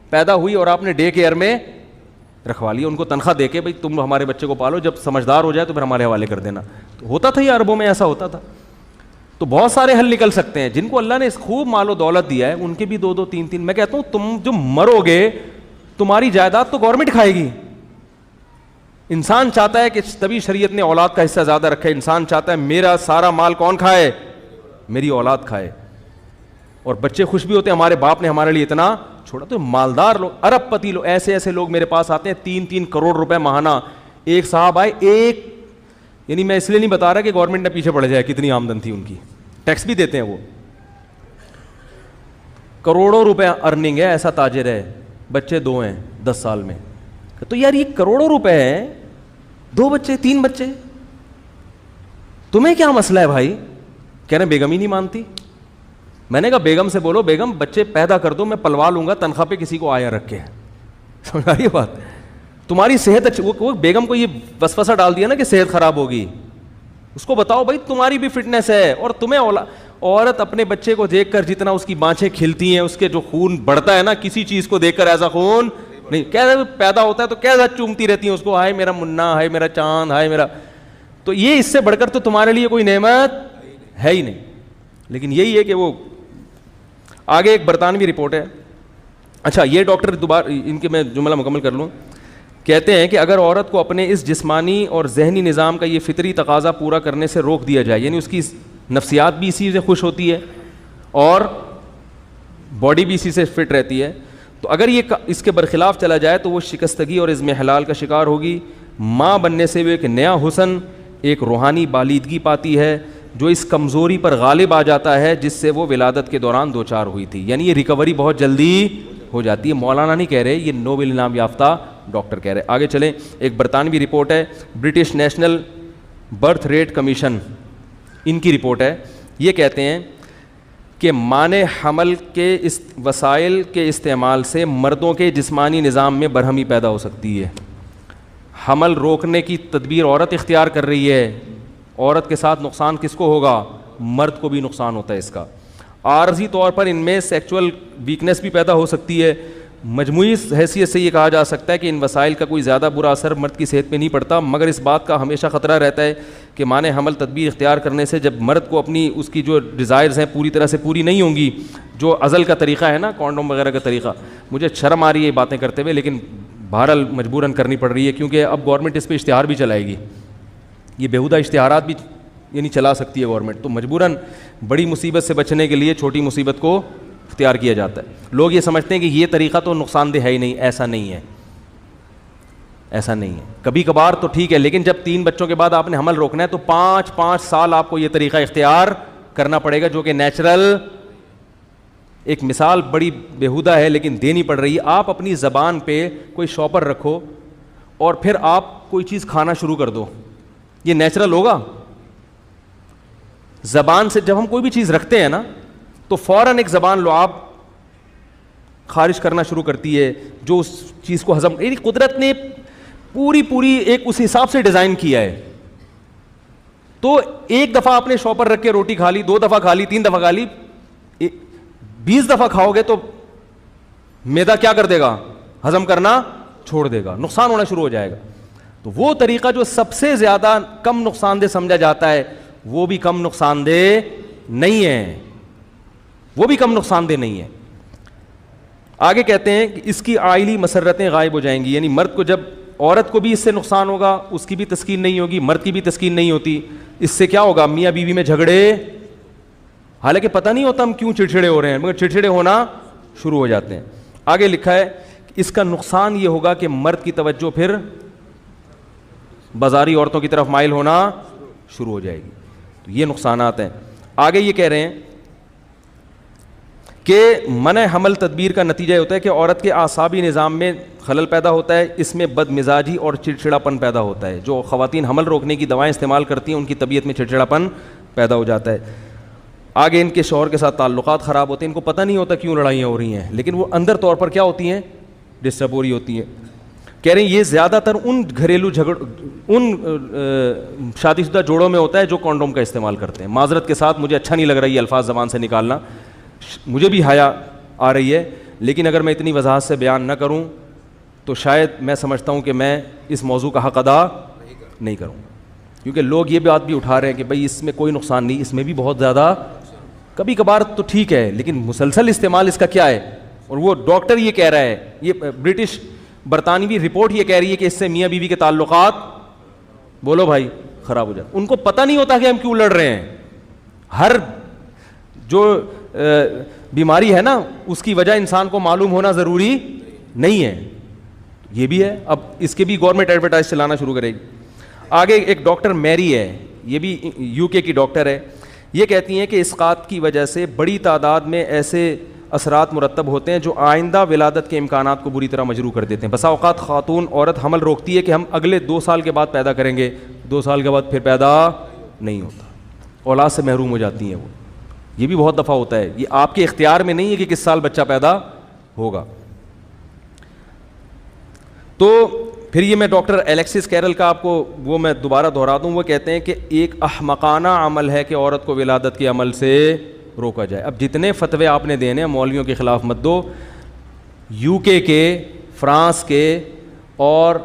پیدا ہوئی اور آپ نے ڈے کیئر میں رکھوا لیا, ان کو تنخواہ دے کے بھائی تم ہمارے بچے کو پالو, جب سمجھدار ہو جائے تو پھر ہمارے حوالے کر دینا. تو ہوتا تھا یہ عربوں میں, ایسا ہوتا تھا. تو بہت سارے حل نکل سکتے ہیں. جن کو اللہ نے خوب مال و دولت دیا ہے ان کے بھی 2 3 میں کہتا ہوں تم جو مرو گے تمہاری جائیداد تو گورنمنٹ کھائے گی. انسان چاہتا ہے کہ تبھی شریعت نے اولاد کا حصہ زیادہ رکھا ہے. انسان چاہتا ہے میرا سارا مال کون کھائے, میری اولاد کھائے. اور بچے خوش بھی ہوتے ہیں ہمارے باپ نے ہمارے لیے اتنا چھوڑا. تو مالدار لوگ, ارب پتی لوگ, ایسے لوگ میرے پاس آتے ہیں 3 کروڑ روپے ماہانہ. ایک صاحب آئے, ایک یعنی میں اس لیے نہیں بتا رہا کہ گورنمنٹ نے پیچھے پڑ جائے, کتنی آمدن تھی ان کی, ٹیکس بھی دیتے ہیں وہ, کروڑوں روپے ارننگ ہے. ایسا تاجر ہے, بچے 2 ہیں 10 سال میں. تو یار یہ کروڑوں روپے ہیں, 2 بچے 3 بچے, تمہیں کیا مسئلہ ہے بھائی؟ کہہ رہے بیگم ہی نہیں مانتی. میں نے کہا بیگم سے بولو بیگم بچے پیدا کر دو, میں پلوا لوں گا تنخواہ پہ کسی کو آیا رکھ کے. سمجھ آ رہی ہے بات؟ تمہاری صحت اچھی, وہ بیگم کو یہ وسوسہ ڈال دیا نا کہ صحت خراب ہوگی. اس کو بتاؤ بھائی تمہاری بھی فٹنس ہے, اور تمہیں عورت اپنے بچے کو دیکھ کر جتنا اس کی بانچیں کھلتی ہیں, اس کے جو خون بڑھتا ہے نا, کسی چیز کو دیکھ کر ایسا خون نہیں. کیسا پیدا ہوتا ہے تو کیسا چومتی رہتی ہیں اس کو, ہائے میرا منا, ہائے میرا چاند, ہائے میرا. تو یہ اس سے بڑھ کر تو تمہارے لیے کوئی نعمت ہے ہی نہیں. لیکن یہی ہے کہ وہ آگے ایک برطانوی رپورٹ ہے. اچھا یہ ڈاکٹر دوبارہ ان کے میں جملہ مکمل کر لوں. کہتے ہیں کہ اگر عورت کو اپنے اس جسمانی اور ذہنی نظام کا یہ فطری تقاضا پورا کرنے سے روک دیا جائے, یعنی اس کی نفسیات بھی اسی سے خوش ہوتی ہے اور باڈی بھی اسی سے فٹ رہتی ہے, تو اگر یہ اس کے برخلاف چلا جائے تو وہ شکستگی اور عزم حلال کا شکار ہوگی. ماں بننے سے وہ ایک نیا حسن, ایک روحانی بالیدگی پاتی ہے جو اس کمزوری پر غالب آ جاتا ہے جس سے وہ ولادت کے دوران دوچار ہوئی تھی. یعنی یہ ریکوری بہت جلدی ہو جاتی ہے. مولانا نہیں کہہ رہے, یہ نوبل انعام یافتہ ڈاکٹر کہہ رہے. آگے چلیں, ایک برطانوی رپورٹ ہے, British National Birth Rate Commission, ان کی رپورٹ ہے. یہ کہتے ہیں کہ مانع حمل کے وسائل کے استعمال سے مردوں کے جسمانی نظام میں برہمی پیدا ہو سکتی ہے. حمل روکنے کی تدبیر عورت اختیار کر رہی ہے, عورت کے ساتھ نقصان کس کو ہوگا؟ مرد کو بھی نقصان ہوتا ہے اس کا. عارضی طور پر ان میں سیکچول ویکنس بھی پیدا ہو سکتی ہے. مجموعی حیثیت سے یہ کہا جا سکتا ہے کہ ان وسائل کا کوئی زیادہ برا اثر مرد کی صحت پہ نہیں پڑتا, مگر اس بات کا ہمیشہ خطرہ رہتا ہے کہ مانع حمل تدبیر اختیار کرنے سے جب مرد کو اپنی اس کی جو ڈیزائرز ہیں پوری طرح سے پوری نہیں ہوں گی, جو ازل کا طریقہ ہے نا کانڈوم وغیرہ کا طریقہ, مجھے شرم آ رہی ہے یہ باتیں کرتے ہوئے, لیکن بہرحال مجبوراً کرنی پڑ رہی ہے کیونکہ اب گورنمنٹ اس پہ اشتہار بھی چلائے گی. یہ بیہودہ اشتہارات بھی یعنی چلا سکتی ہے گورنمنٹ, تو مجبوراً بڑی مصیبت سے بچنے کے لیے چھوٹی مصیبت کو اختیار کیا جاتا ہے. لوگ یہ سمجھتے ہیں کہ یہ طریقہ تو نقصان دہ ہے ہی نہیں, ایسا نہیں ہے, ایسا نہیں ہے. کبھی کبھار تو ٹھیک ہے, لیکن جب 3 بچوں کے بعد آپ نے حمل روکنا ہے تو 5 سال آپ کو یہ طریقہ اختیار کرنا پڑے گا, جو کہ نیچرل. ایک مثال بڑی بیہودہ ہے لیکن دینی پڑ رہی ہے. آپ اپنی زبان پہ کوئی شاپر رکھو اور پھر آپ کوئی چیز کھانا شروع کر دو, یہ نیچرل ہوگا؟ زبان سے جب ہم کوئی بھی چیز رکھتے ہیں نا تو فوراً ایک زبان لعاب خارج کرنا شروع کرتی ہے جو اس چیز کو ہضم, یعنی قدرت نے پوری ایک اس حساب سے ڈیزائن کیا ہے. تو ایک دفعہ آپ نے شاپر رکھ کے روٹی کھا لی, 2 دفعہ کھا لی, 3 دفعہ کھا لی, 20 دفعہ کھاؤ گے تو معدہ کیا کر دے گا؟ ہضم کرنا چھوڑ دے گا, نقصان ہونا شروع ہو جائے گا. تو وہ طریقہ جو سب سے زیادہ کم نقصان دہ سمجھا جاتا ہے وہ بھی کم نقصان دہ نہیں ہے, وہ بھی کم نقصان دہ نہیں ہے. آگے کہتے ہیں کہ اس کی عائلی مسرتیں غائب ہو جائیں گی, یعنی مرد کو جب عورت کو بھی اس سے نقصان ہوگا, اس کی بھی تسکین نہیں ہوگی, مرد کی بھی تسکین نہیں ہوتی. اس سے کیا ہوگا؟ میاں بیوی میں جھگڑے, حالانکہ پتہ نہیں ہوتا ہم کیوں چڑچڑے ہو رہے ہیں, مگر چڑچڑے ہونا شروع ہو جاتے ہیں. آگے لکھا ہے کہ اس کا نقصان یہ ہوگا کہ مرد کی توجہ پھر بازاری عورتوں کی طرف مائل ہونا شروع ہو جائے گی. تو یہ نقصانات ہیں. آگے یہ کہہ رہے ہیں کہ منع حمل تدبیر کا نتیجہ ہوتا ہے کہ عورت کے اعصابی نظام میں خلل پیدا ہوتا ہے, اس میں بد مزاجی اور چڑچڑاپن پیدا ہوتا ہے. جو خواتین حمل روکنے کی دوائیں استعمال کرتی ہیں ان کی طبیعت میں چڑچڑاپن پیدا ہو جاتا ہے. آگے ان کے شوہر کے ساتھ تعلقات خراب ہوتے ہیں, ان کو پتہ نہیں ہوتا کیوں لڑائیاں ہو رہی ہیں, لیکن وہ اندر طور پر کیا ہوتی ہیں؟ ڈسٹرب ہو رہی ہوتی ہیں. کہہ رہے ہیں یہ زیادہ تر ان گھریلو ان شادی شدہ جوڑوں میں ہوتا ہے جو کانڈوم کا استعمال کرتے ہیں. معذرت کے ساتھ مجھے اچھا نہیں لگ رہا یہ الفاظ زبان سے نکالنا, مجھے بھی حیا آ رہی ہے. لیکن اگر میں اتنی وضاحت سے بیان نہ کروں تو شاید میں سمجھتا ہوں کہ میں اس موضوع کا حق ادا نہیں کروں, کیونکہ لوگ یہ بات بھی اٹھا رہے ہیں کہ بھئی اس میں کوئی نقصان نہیں, اس میں بھی بہت زیادہ, کبھی کبھار تو ٹھیک ہے لیکن مسلسل استعمال اس کا کیا ہے. اور وہ ڈاکٹر یہ کہہ رہا ہے, یہ برٹش برطانوی رپورٹ یہ کہہ رہی ہے کہ اس سے میاں بیوی کے تعلقات, بولو بھائی, خراب ہو جاتے. ان کو پتہ نہیں ہوتا کہ ہم کیوں لڑ رہے ہیں. ہر جو بیماری ہے نا اس کی وجہ انسان کو معلوم ہونا ضروری نہیں ہے. یہ بھی ہے, اب اس کے بھی گورنمنٹ ایڈورٹائز چلانا شروع کرے گی. آگے ایک ڈاکٹر میری ہے, یہ بھی یو کے کی ڈاکٹر ہے, یہ کہتی ہیں کہ اسقاط کی وجہ سے بڑی تعداد میں ایسے اثرات مرتب ہوتے ہیں جو آئندہ ولادت کے امکانات کو بری طرح مجروح کر دیتے ہیں. بسا اوقات عورت حمل روکتی ہے کہ ہم اگلے 2 سال کے بعد پیدا کریں گے, 2 سال کے بعد پھر پیدا نہیں ہوتا, اولاد سے محروم ہو جاتی ہیں وہ. یہ بھی بہت دفعہ ہوتا ہے. یہ آپ کے اختیار میں نہیں ہے کہ کس سال بچہ پیدا ہوگا. تو پھر یہ میں ڈاکٹر الیکسس کیرل کا آپ کو وہ میں دوبارہ دہرا دوں, وہ کہتے ہیں کہ ایک احمقانہ عمل ہے کہ عورت کو ولادت کے عمل سے روکا جائے. اب جتنے فتوے آپ نے دینے مولویوں کے خلاف مت دو. یو کے, فرانس کے اور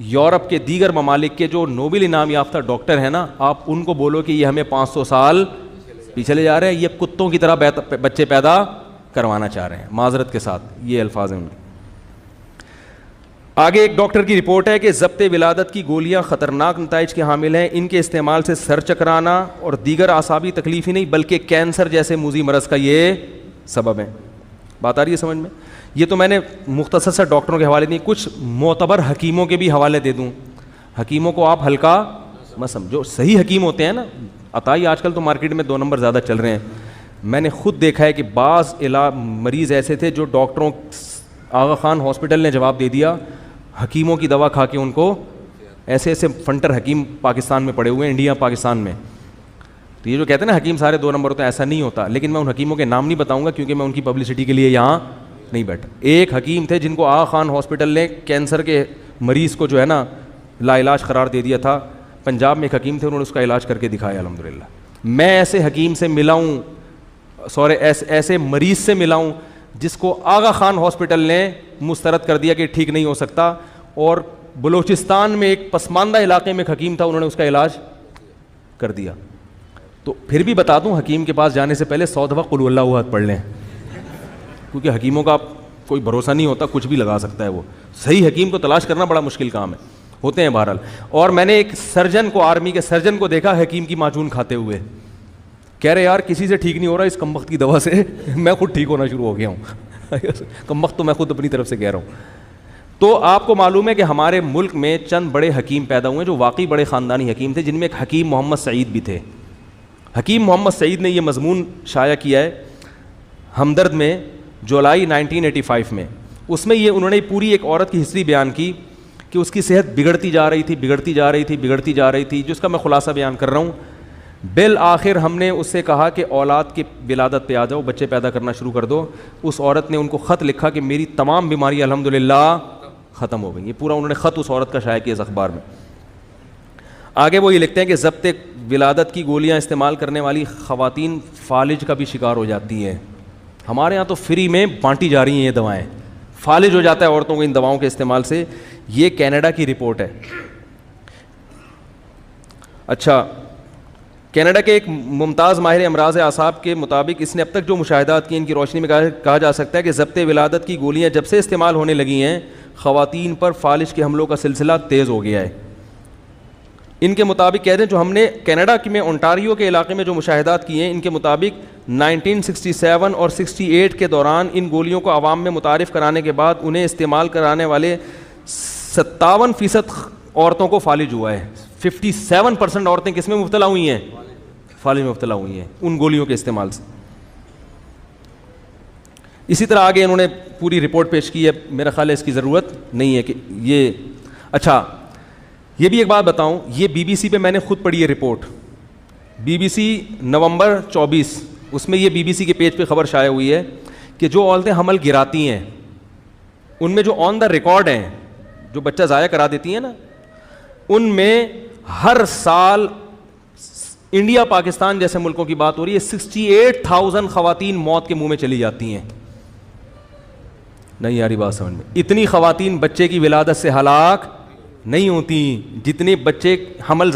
یورپ کے دیگر ممالک کے جو نوبل انعام یافتہ ڈاکٹر ہیں نا, آپ ان کو بولو کہ یہ ہمیں 500 سال پیچھے لے جا رہے ہیں, یہ کتوں کی طرح بچے پیدا کروانا چاہ رہے ہیں. معذرت کے ساتھ یہ الفاظ ہیں ان کے. آگے ایک ڈاکٹر کی رپورٹ ہے کہ ضبط ولادت کی گولیاں خطرناک نتائج کے حامل ہیں. ان کے استعمال سے سر چکرانا اور دیگر اعصابی تکلیف ہی نہیں بلکہ کینسر جیسے موذی مرض کا یہ سبب ہے. بات آ رہی ہے سمجھ میں؟ یہ تو میں نے مختصر سے ڈاکٹروں کے حوالے نہیں, کچھ معتبر حکیموں کے بھی حوالے دے دوں. حکیموں کو آپ ہلکا مت سمجھو, صحیح حکیم ہوتے ہیں نا. عطائی آج کل تو مارکیٹ میں 2 نمبر زیادہ چل رہے ہیں. میں نے خود دیکھا ہے کہ بعض مریض ایسے تھے جو ڈاکٹروں, آغا خان ہاسپٹل نے جواب دے دیا, حکیموں کی دوا کھا کے ان کو ایسے ایسے فنٹر حکیم پاکستان میں پڑے ہوئے ہیں, انڈیا پاکستان میں. تو یہ جو کہتے ہیں نا حکیم سارے 2 نمبر ہوتے ہیں, ایسا نہیں ہوتا. لیکن میں ان حکیموں کے نام نہیں بتاؤں گا کیونکہ میں ان کی پبلسٹی کے لیے یہاں نہیں بیٹھا. ایک حکیم تھے جن کو آغا خان ہاسپٹل نے کینسر کے مریض کو جو ہے نا لا علاج قرار دے دیا تھا. پنجاب میں ایک حکیم تھے, انہوں نے اس کا علاج کر کے دکھایا الحمدللہ. میں ایسے حکیم سے ملا ہوں, ایسے مریض سے ملا ہوں جس کو آغا خان ہاسپٹل نے مسترد کر دیا کہ ٹھیک نہیں ہو سکتا, اور بلوچستان میں ایک پسماندہ علاقے میں ایک حکیم تھا, انہوں نے اس کا علاج کر دیا. تو پھر بھی بتا دوں, حکیم کے پاس جانے سے پہلے 100 دفعہ قل اللہ احد پڑھ لیں, کیونکہ حکیموں کا کوئی بھروسہ نہیں ہوتا, کچھ بھی لگا سکتا ہے وہ. صحیح حکیم کو تلاش کرنا بڑا مشکل کام ہے, ہوتے ہیں بہرحال. اور میں نے ایک سرجن کو, آرمی کے سرجن کو دیکھا حکیم کی معجون کھاتے ہوئے, کہہ رہے یار کسی سے ٹھیک نہیں ہو رہا, اس کمبخت کی دوا سے میں خود ٹھیک ہونا شروع ہو گیا ہوں. کمبخت تو میں خود اپنی طرف سے کہہ رہا ہوں. تو آپ کو معلوم ہے کہ ہمارے ملک میں چند بڑے حکیم پیدا ہوئے جو واقعی بڑے خاندانی حکیم تھے, جن میں ایک حکیم محمد سعید بھی تھے. حکیم محمد سعید نے یہ مضمون شائع کیا ہے ہمدرد میں جولائی 1985 میں. اس میں یہ انہوں نے پوری ایک عورت کی ہسٹری بیان کی کہ اس کی صحت بگڑتی جا رہی تھی, جس کا میں خلاصہ بیان کر رہا ہوں. بالآخر ہم نے اس سے کہا کہ اولاد کی ولادت پہ آ جاؤ, بچے پیدا کرنا شروع کر دو. اس عورت نے ان کو خط لکھا کہ میری تمام بیماریاں الحمدللہ ختم ہو گئی. یہ پورا انہوں نے خط اس عورت کا شائع کیا اس اخبار میں. آگے وہ یہ لکھتے ہیں کہ ضبط ولادت کی گولیاں استعمال کرنے والی خواتین فالج کا بھی شکار ہو جاتی ہیں. ہمارے ہاں تو فری میں بانٹی جا رہی ہیں یہ دوائیں. فالج ہو جاتا ہے عورتوں کو ان دواؤں کے استعمال سے. یہ کینیڈا کی رپورٹ ہے. اچھا, کینیڈا کے ایک ممتاز ماہر امراض اعصاب کے مطابق اس نے اب تک جو مشاہدات کی, ان کی روشنی میں کہا جا سکتا ہے کہ ضبط ولادت کی گولیاں جب سے استعمال ہونے لگی ہیں خواتین پر فالج کے حملوں کا سلسلہ تیز ہو گیا ہے. ان کے مطابق کہہ دیں جو ہم نے کینیڈا میں اونٹاریو کے علاقے میں جو مشاہدات کیے ہیں, ان کے مطابق 1967 اور 68 کے دوران ان گولیوں کو عوام میں متعارف کرانے کے بعد انہیں استعمال کرانے والے 57% عورتوں کو فالج ہوا ہے. 57% عورتیں کس میں مبتلا ہوئی ہیں؟ فالج میں مبتلا ہوئی ہیں ان گولیوں کے استعمال سے. اسی طرح آگے انہوں نے پوری رپورٹ پیش کی ہے, میرا خیال ہے اس کی ضرورت نہیں ہے کہ یہ. اچھا, یہ بھی ایک بات بتاؤں, یہ بی بی سی پہ میں نے خود پڑھی ہے رپورٹ, بی بی سی نومبر 24, اس میں یہ بی بی سی کے پیج پہ خبر شائع ہوئی ہے کہ جو عورتیں حمل گراتی ہیں ان میں جو آن دا ریکارڈ ہیں, جو بچہ ضائع کرا دیتی ہیں نا, ان میں ہر سال انڈیا پاکستان جیسے ملکوں کی بات ہو رہی ہے 68,000 خواتین موت کے منہ میں چلی جاتی ہیں. نہیں آ رہی بات سمجھ میں؟ اتنی خواتین بچے کی ولادت سے ہلاک نہیں ہوتی جتنے بچے حمل